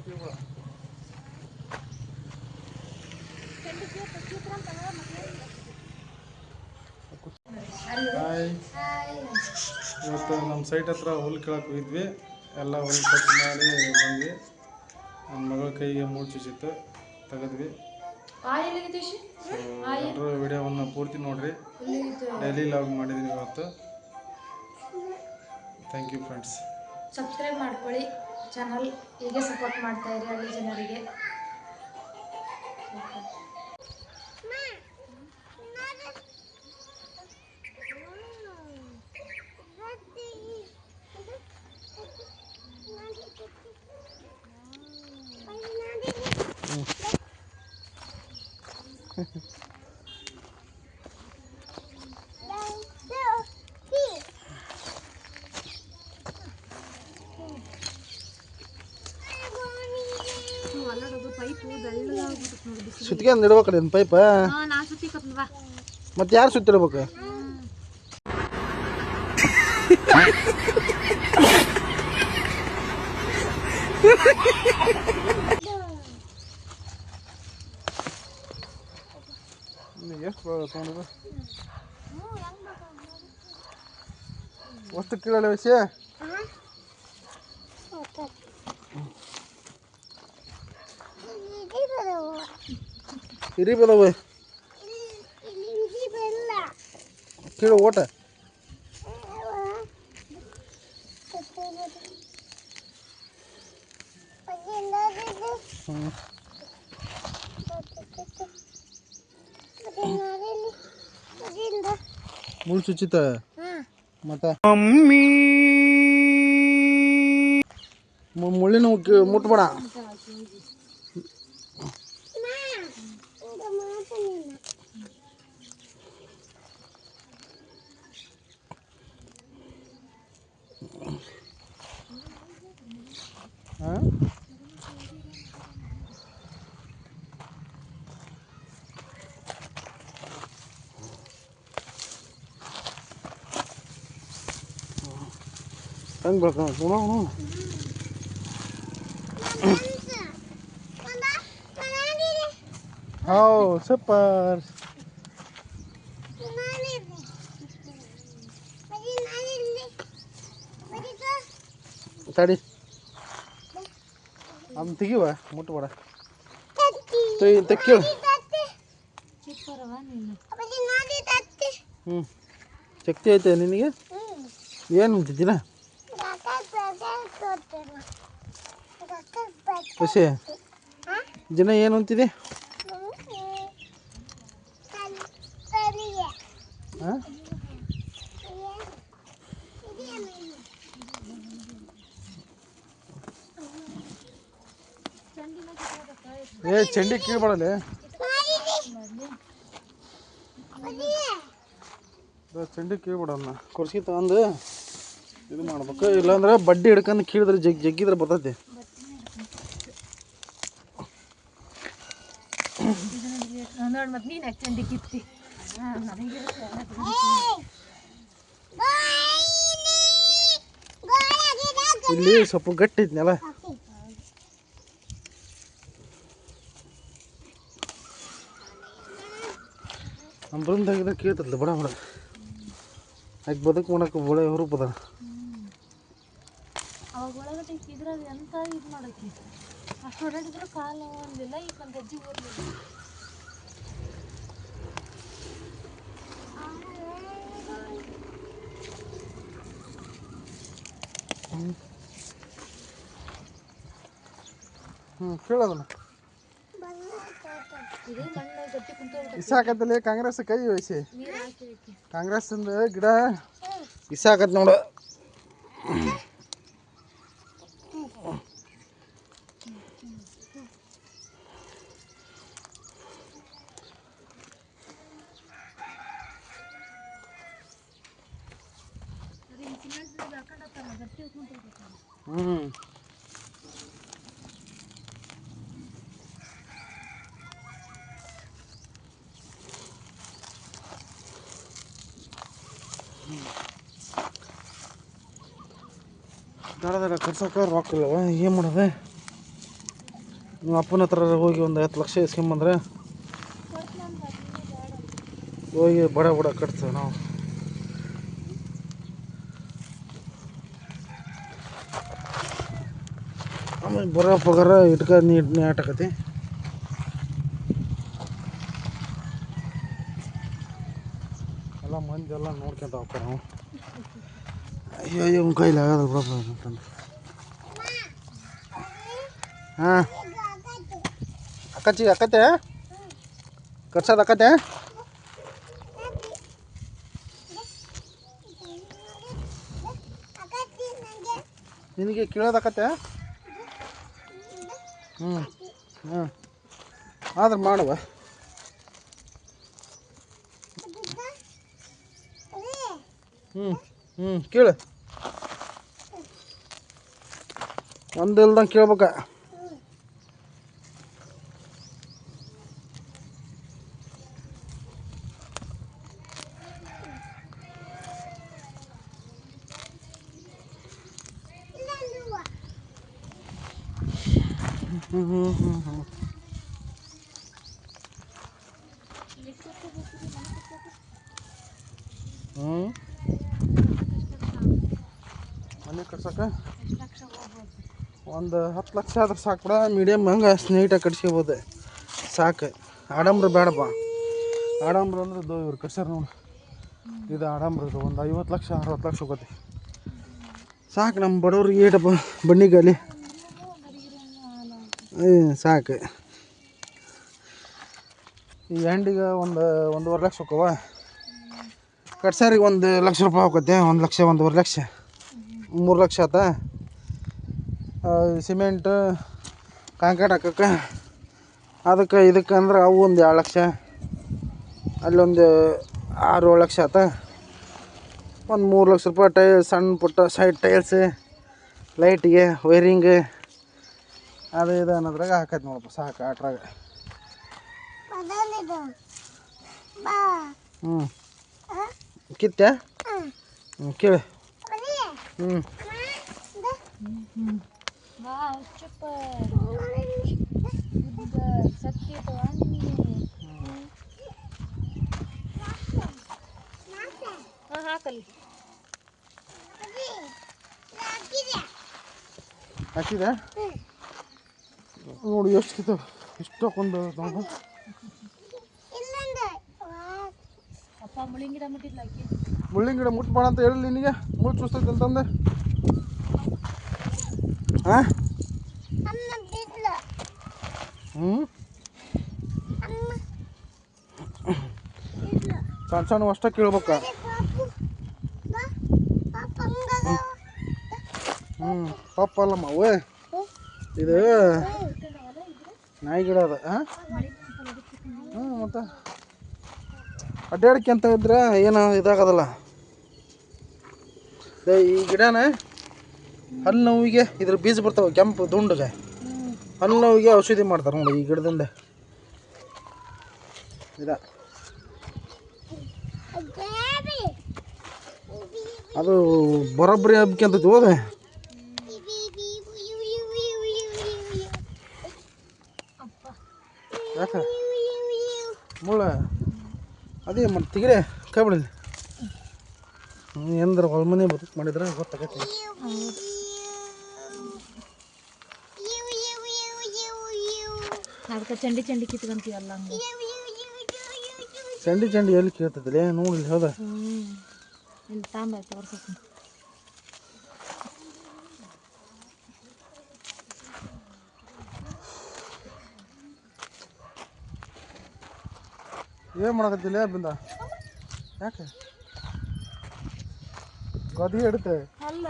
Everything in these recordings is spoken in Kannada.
ಹಾಯ್, ಇವತ್ತು ನಮ್ಮ ಸೈಟ್ ಹತ್ರ ಹುಲ್ಲು ಕೀಳಕ್ಕೆ ಹೋಗಿದ್ವಿ. ಎಲ್ಲ ಹುಲ್ಲು ಕಟ್ ಮಾಡಿ ಬಂದ್ವಿ. ನನ್ನ ಮಗಳ ಕೈಗೆ ಮೂಳು ಚುಚ್ಚಿತ್ತು, ತೆಗೆದ್ವಿ. ಎಲ್ಲರೂ ವಿಡಿಯೋವನ್ನು ಪೂರ್ತಿ ನೋಡ್ರಿ. ಡೈಲಿ ಲಾಗ್ ಮಾಡಿದ್ದೀನಿ ಇವತ್ತು. Thank you friends. ಸಬ್ಸ್ಕ್ರೈಬ್ ಮಾಡ್ಕೊಳ್ಳಿ ಚಾನಲ್, ಹೀಗೆ ಸಪೋರ್ಟ್ ಮಾಡ್ತಾ ಇರಿ ಹಳ್ಳಿ ಜನರಿಗೆ. ಸುತ್ತಿಗೆ ಇಡ್ಬೇಕಲ್ಲ ಪೈಪ. ಮತ್ತೆ ಯಾರು ಸುತ್ತಿಡ್ಬೇಕು? ಎಷ್ಟು ತೊಗೊಂಡು ವಸ್ತು ಕೀಳಲ್ಲ ವಿಷಯ ಹಿರಿ ಬದವ ಕೀಳು ಓಟ. ಮುಳ್ಳು ಚುಚ್ಚಿತ ಮತ್ತ ಮುಳ್ಳಿನ ಮುಟ್ಬೇಡ. ಹೆಂಗೆ ಬೆಳ್ಕೊಂಡು ಹೌ ಸೂಪರ್. ತಡಿ ಅದನ್ನ ತೆಗಿವ ಮುಟ್ಬೇಡ. ತೆಕ್ಕೇಳು. ಶಕ್ತಿ ಐತೆ ನಿನಗೆ? ಏನು ಅಂತಿದ್ದೀನ ಖುಷಿ ದಿನ ಏನು ಅಂತಿದೆ? ಏ ಚಂಡಿ ಕೀಳ್ಬೇಡಲ್ಲ, ಚಂಡಿ ಕೀಳ್ಬೇಡಲ್ಲ. ಕುರ್ಸಿ ತಗೊಂಡು ಇದು ಮಾಡ್ಬೇಕು, ಇಲ್ಲಾಂದ್ರೆ ಬಡ್ಡಿ ಹಿಡ್ಕೊಂಡು ಕೀಳಿದ್ರೆ ಜಗ್ಗಿದ್ರೆ ಬರ್ತೈತಿ. ಇಲ್ಲಿ ಸ್ವಲ್ಪ ಗಟ್ಟಿ ಐತ್ನಲ್ಲ. ನಮ್ಮ ಬೃಂದಾಗಿದ್ರೆ ಕೇಳ್ತಲ್ಲ ಬಡ ಬಡ ಆಕೆ ಬದುಕು ಮಾಡಕ್ಕೆ ಒಳ್ಳೆ ರೂಪದ. ಅವಾಗ ಒಳಗಡೆ ಇದ್ರಾಗ ಎಂತ ಇದು ಮಾಡಕ್ಕೆ ಅಷ್ಟು ಹೊರಡಿದ್ರು ಕಾಲು ಒಂದಿಲ್ಲ. ಈಗ ಒಂದು ಹೆಜ್ಜೆ ಓದಲಿಲ್ಲ. ಕೇಳೋದನ್ನ ಇಸಾಕತ್ತಲ್ಲಿ ಕಾಂಗ್ರೆಸ್ ಕೈ ವಹಿಸಿ ಕಾಂಗ್ರೆಸ್ ಗಿಡ ಇಸಾಕತ್ ನೋಡು. ದಡ ಕರ್ಸೋಕೆ ರೊಕ್ಕ ಇಲ್ಲವ, ಏನು ಮಾಡೋದು? ನಿಮ್ಮ ಅಪ್ಪನ ಹತ್ರ ಹೋಗಿ ಒಂದು 10 ಲಕ್ಷ ಇಸ್ಕೊಂಬಂದ್ರೆ ಹೋಗಿ ಬಡ ಬಡ ಕಟ್ತೇವೆ ನಾವು. ಆಮೇಲೆ ಬರೋ ಪಗಾರ ಇಟ್ಕ ನೀ ಆಟಕತಿ. ಎಲ್ಲ ಮಂದಿ ಎಲ್ಲ ನೋಡ್ಕೊಂತ ಹೋಗ್ತಾರೆ ನಾವು. ಅಯ್ಯೋ ಇವ್ನ ಕೈಲಿ ಆಗೋದು ಬಿಡಪ್ಪ ಅಂತಂದು. ಹಾಂ ಅಕ್ಕತ್ತೆ ಕಟ್ಸೋದು ಅಕ್ಕತ್ತೆ. ನಿನಗೆ ಕೇಳೋದಕ್ಕತ್ತೆ. ಹಾಂ ಆದ್ರೆ ಮಾಡುವ. ಕೇಳು. ಒಂದು ಇಲ್ದಂಗೆ ಕೇಳ್ಬೇಕ. ಮನೆ ಕಟ್ಸಕ್ಕೆ ಒಂದು 10 ಲಕ್ಷ ಆದ್ರೆ ಸಾಕು ಬಿಡ. ಮೀಡಿಯಮ್ ಹಂಗೆ ನೀಟಾಗಿ ಕಟ್ಸ್ಕೊಬೋದು ಸಾಕು. ಆಡಂಬ್ರ ಬೇಡಪ್ಪ. ಆಡಂಬ್ರ ಅಂದ್ರೆ ಇವ್ರು ಕಟ್ಸ್ಯಾರ ನೋಡಿ, ಇದು ಆಡಂಬ್ರದು ಒಂದು 50 ಲಕ್ಷ 60 ಲಕ್ಷ ಹೋಗುತ್ತೆ ಸಾಕು. ನಮ್ಮ ಬಡವ್ರಿಗೆ ಏಟಪ್ಪ ಬಣ್ಣಿಗಾಲಿ ಸಾಕು. ಈ ಹ್ಯಾಂಡಿಗೆ ಒಂದೂವರೆ ಲಕ್ಷ ಹೋಕ್ಕವ. ಕಟ್ಸಾರಿಗೆ 1 ಲಕ್ಷ ರೂಪಾಯಿ ಹೋಗುತ್ತೆ. 1 ಲಕ್ಷ 1.5 ಲಕ್ಷ 3 ಲಕ್ಷ ಆತ. ಸಿಮೆಂಟ್ ಕಾಂಕ್ರೀಟ್ ಹಾಕಕ್ಕೆ ಅದಕ್ಕೆ ಇದಕ್ಕೆ ಅಂದ್ರೆ ಅವು ಒಂದು 2 ಲಕ್ಷ, ಅಲ್ಲೊಂದು 6-7 ಲಕ್ಷ ಆತ. ಒಂದು 3 ಲಕ್ಷ ರೂಪಾಯಿ ಸಣ್ಣ ಪುಟ್ಟ ಸೈಡ್ ಟೈಲ್ಸ್, ಲೈಟಿಗೆ ವೈರಿಂಗ್ ಅದು ಇದು ಅನ್ನೋದ್ರಾಗ ಹಾಕೈತೆ ನೋಡಪ್ಪ ಸಾಕು. ಆಟ್ರಾಗ ಕಿತ್ತೆ ಕೇಳಿ. ಹಾಕಿದೆ ನೋಡಿ ಎಷ್ಟು ಕಿತ್ತು ಇಷ್ಟಕ್ಕೊಂದು ನೋಡಿ. ಮುಳ್ಳಿನ ಗಿಡ ಮುಟ್ಬೇಡ ಅಂತ ಹೇಳಿ ನಿನಗೆ. ಮುಳ್ಳು ಚೂಸ್ತೈತೆ ಅಂತಂದೆ. ಹಾಂ ಸಣ್ಣ ಸಣ್ಣ ಅಷ್ಟ ಕೇಳ್ಬೇಕ. ಪಾಪ ಅಲ್ಲಮ್ಮ ಅವೇ ಇದು ನಾಯಿ ಗಿಡ ಅದ. ಮತ್ತು ಅಡ್ಡಾಡಕ್ಕೆ ಅಂತ ಇದ್ರೆ ಏನು ಇದಾಗೋದಲ್ಲ. ಈ ಗಿಡನ ಹಲ್ಲು ನೋವಿಗೆ ಇದ್ರ ಬೀಜ ಬರ್ತಾವೆ ಕೆಂಪು ದುಂಡಗೆ. ಹಲ್ಲು ನೋವಿಗೆ ಔಷಧಿ ಮಾಡ್ತಾರೆ ನೋಡಿ ಈ ಗಿಡದಿಂದ. ಅದು ಬರೋಬ್ಬರಿ ಹಬ್ಬಕ್ಕೆ ಅಂತೈತಿ ಹೋದೆ. ಯಾಕೆ ಮುಳ್ಳ ಅದೇ ಮತ್ತು ತೆಗಿರೆ ಕೈ ಬಿಡಲಿ. ಎಂದ್ರೆ ಹೊಲ್ಮನೆ ಬದುಕು ಮಾಡಿದ್ರೆ ಗೊತ್ತಾಗತ್ತೆ. ಅದಕ್ಕೆ ಚಂಡಿ ಚಂಡಿ ಕಿತ್ಕೊಂತೀವಲ್ಲ ಹಂಗೆ. ಚಂಡಿ ಚಂಡಿ ಎಲ್ಲಿ ಕೇಳ್ತದಿಲ್ಲ ನೋಡಿ. ಹೌದಾ ಇಲ್ಲಿ ತಾಂಬ ತೋರ್ಸಕ್ಕೆ. ಏನು ಮಾಡಕತ್ತಿಲ್ಲ ಬಿಂದ? ಯಾಕೆ ಗದಿ ಹಿಡಿತೆ? ಅಲ್ಲ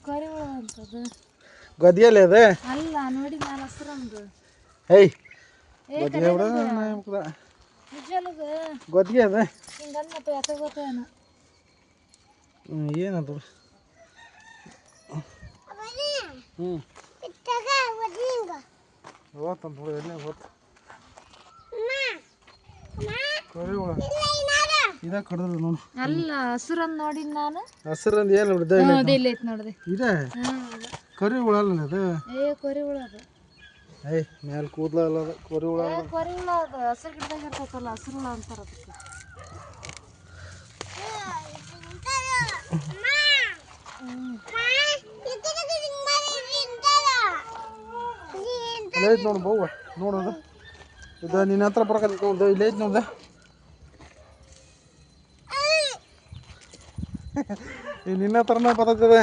ಕರಿಹುಳ ಅಂತದು ಗದಿಯಲ್ಲಿ ಅದೇ ಅಲ್ಲ ನೋಡಿ ನಾನು ಹಸ್ರಂದು. ಏಯ್ ಗದಿ ಹಿಡ ನಿಜಲಗ ಗದಿಗೆ ಅದ ಹಿಂಗನ್ನಪ್ಪ ಯಾಕೆ ಗೊತ್ತೇನು. ಏನದು? ಓದ್ತಂತ ನೋಡಿ ಎಣ್ಣೆ ಓದ್ತ ಕರಿಹುಳ ಇದ ಕಡ್ದದ ನೋಡಿ. ಅಲ್ಲ ಹಸುರಂದು ನೋಡಿ ನಾನು. ಹಸಿರಂದು ಏನು ಬಿಡ್ದೆ ಇಲ್ಲ ಐತೆ ನೋಡಿದೆ ಇದೆ ಕರಿಹುಳ ಅಲ್ಲ ಅದು. ಕರಿಹುಳ ಅದು ಏಯ್ ಮೇಲೆ ಕೂದಲ ಅಲ್ಲ ಅದು ಕೊರಿ ಹುಳ ಅದ. ಕೊರಿ ಹುಳ ಅದು ಹಸಿರು ಗಿಡದಾಗ ಇರ್ತೈತಲ್ಲ ಹಸಿರು ಹುಳ ಅಂತಾರ ಅದಕ್ಕೆ. ಅಲ್ಲೇ ಐತೆ ನೋಡು ಬವ್ವ ನೋಡೋದು ಇದು ನಿನ್ನ ಹತ್ರ ಬರಕತ್ತ ನೋಡ್ದು ಇಲ್ಲೇ ಐತೆ ನೋಡ್ದೆ. ಈ ನಿನ್ನ ಹತ್ರನೇ ಬರ್ತದೆ.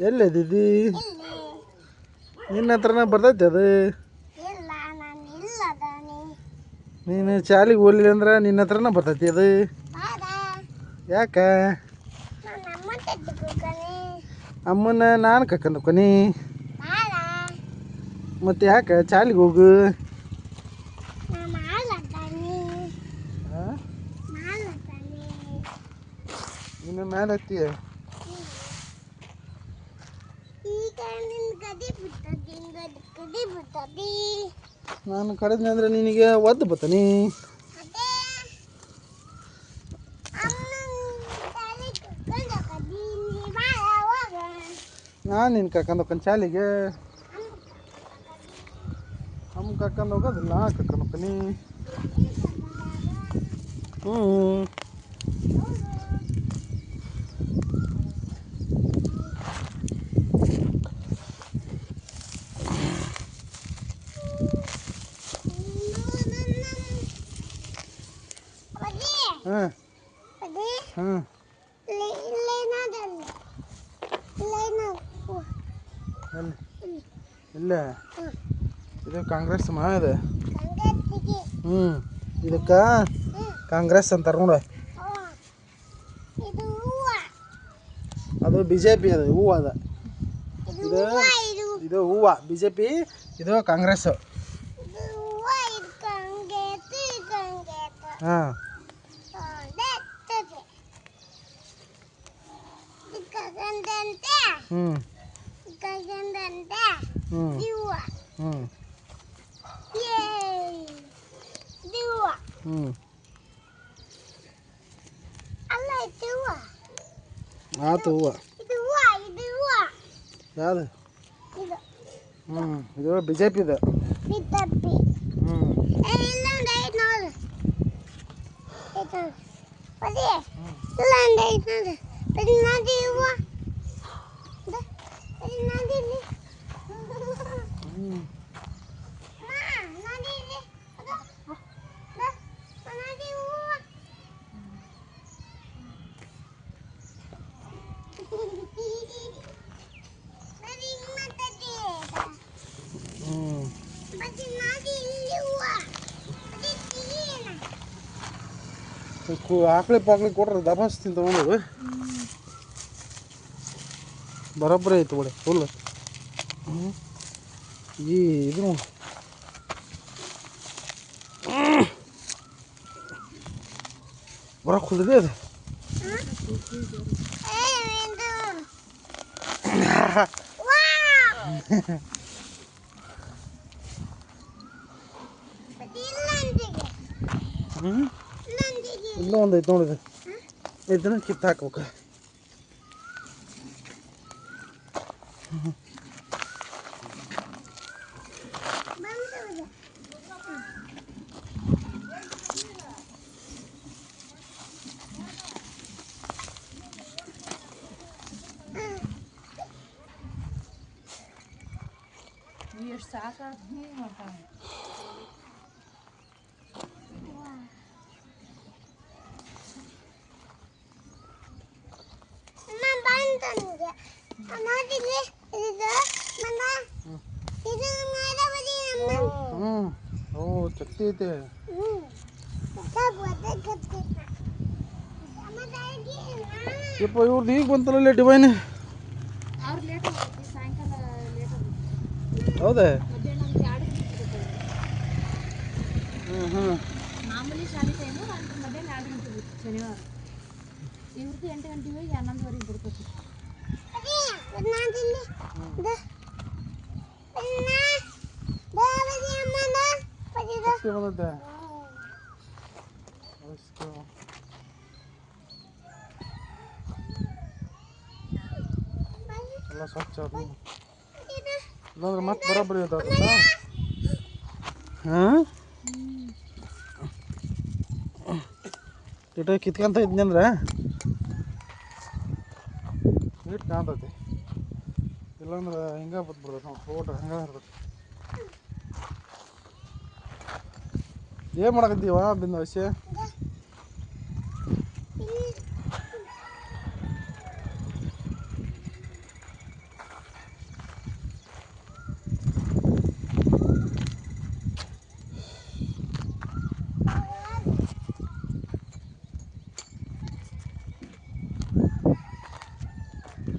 ಎಲ್ಲಿದ್ದೀ ನಿನ್ನ ಹತ್ರನೇ ಬರ್ತೈತೆ ಅದು. ನೀನು ಶಾಲಿಗೆ ಹೋಗ್ಲಿಲ್ಲ ಅಂದ್ರೆ ನಿನ್ನ ಹತ್ರನೇ ಬರ್ತೈತಿ ಅದು. ಯಾಕೆ ಅಮ್ಮನ ನಾನು ಕರ್ಕೊಂಡು ಹೋಗ್ತೀನಿ. ಮತ್ತೆ ಯಾಕೆ ಶಾಲಿಗೆ ಹೋಗು. ಇನ್ನು ಮೇಲೆ ಹತ್ತೀಯ. ನಾನು ಕಡಿದ್ನಿ ಅಂದ್ರೆ ನಿನಗೆ ಒದ್ದು ಬತ್ತಾನಿ. ನಾನು ನಿನ್ನ ಕರ್ಕೊಂಡು ಹೋಗ್ತೀನಿ ಶಾಲಿಗೆ. ಅಮ್ಮ ಕರ್ಕೊಂಡು ಹೋಗೋದಿಲ್ಲ ಕರ್ಕೊಂಡು ಹೋಗ್ತೀನಿ. ಹ್ಞೂ ಹಾಂ ಹಾಂ ಇಲ್ಲ ಇದು ಕಾಂಗ್ರೆಸ್ ಮಾ ಇದೆ. ಇದಕ್ಕೆ ಕಾಂಗ್ರೆಸ್ ಅಂತಾರೆ ನೋಡ. ಅದು ಬಿ ಜೆ ಪಿ ಅದು ಹೂವು ಅದ. ಇದು ಹೂವು ಬಿ ಜೆ ಪಿ ಇದು ಕಾಂಗ್ರೆಸ್. ಹಾಂ ಹ್ಞೂ ಆತು ಹೂವು ಯಾವುದು ಇದು ಬಿ ಜೆ ಪಿದು. ಆಕಳಿ ಪಾಕಳಿ ಕೊಟ್ರೆ ದಬಾಸ್ತೀನಿ ತಗೊಂಡು ಬರೋಬ್ಬರಿ ಐತೆ ಬಿಡಿ ಫುಲ್. ಈ ಇದು ಬರೋಕ್ಕೆ ಕುದಿದೆ ಅದು. ಇಲ್ಲ ಒಂದು ಐತೆ ನೋಡಿದೆ ಇದನ್ನ ಕಿತ್ತು ಹಾಕ್ಬೇಕು. ಎಷ್ಟು ಸಾಕಾಗಿ ಮಾಡ್ತಾನೆ. ಓ ಚಕ್ತಿ ಐತೆ. ಯಪ್ಪ ಇವ್ರದ್ದು ಈಗ ಬಂತಲ್ಲ ಡಿವೈನ್. ಹೌದಾ ಮಾಮೂಲಿ ಶಾಲೆ ಟೈಮು ಮಧ್ಯಾಹ್ನ 2 ಗಂಟೆಗೆ ಶನಿವಾರ. ಇವ್ರದ್ದು 8 ಗಂಟೆಗೆ ಹೋಗಿ 11:30 ಬಿಡ್ತೈತಿ. ಎಲ್ಲ ಸ್ವಚ್ಛ ಇಲ್ಲಾಂದ್ರೆ ಮತ್ತೆ ಬರೋಬ್ಬರಿ ಇದಾವಲ್ಲ. ಹಾಂ ಇಟ ಕಿತ್ಕೊಂತ ಇದ್ನಂದ್ರೆ ನೀಟ್ ಕಾಣ್ತೈತಿ, ಇಲ್ಲಾಂದ್ರೆ ಹಿಂಗೆ ಬತ್ಬಿಡ್ತೈತೆ ನಾವು ಫೋಟೋ ಹಂಗೆ ಇರ್ತೈತಿ. ಏನು ಮಾಡಕತ್ತೀವ ಬಿಂದು ವಯಸ್ಸೆ?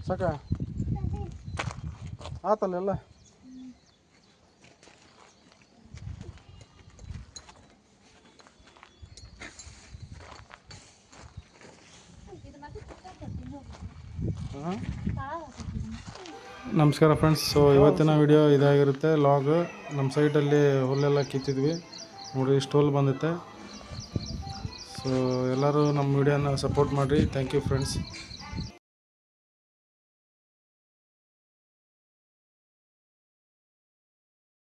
ಸಾಕ ಆತಲ್ಲ ಎಲ್ಲ. ನಮಸ್ಕಾರ ಫ್ರೆಂಡ್ಸ್. ಸೊ ಇವತ್ತಿನ ವಿಡಿಯೋ ಇದಾಗಿರುತ್ತೆ ಲಾಗ್. ನಮ್ಮ ಸೈಟಲ್ಲಿ ಹುಲ್ಲೆಲ್ಲ ಕಿತ್ತಿದ್ವಿ ನೋಡಿರಿ, ಇಷ್ಟು ಹುಲ್ಲು ಬಂದಿತ್ತೆ. ಸೊ ಎಲ್ಲರೂ ನಮ್ಮ ವಿಡಿಯೋನ ಸಪೋರ್ಟ್ ಮಾಡಿರಿ. Thank you friends.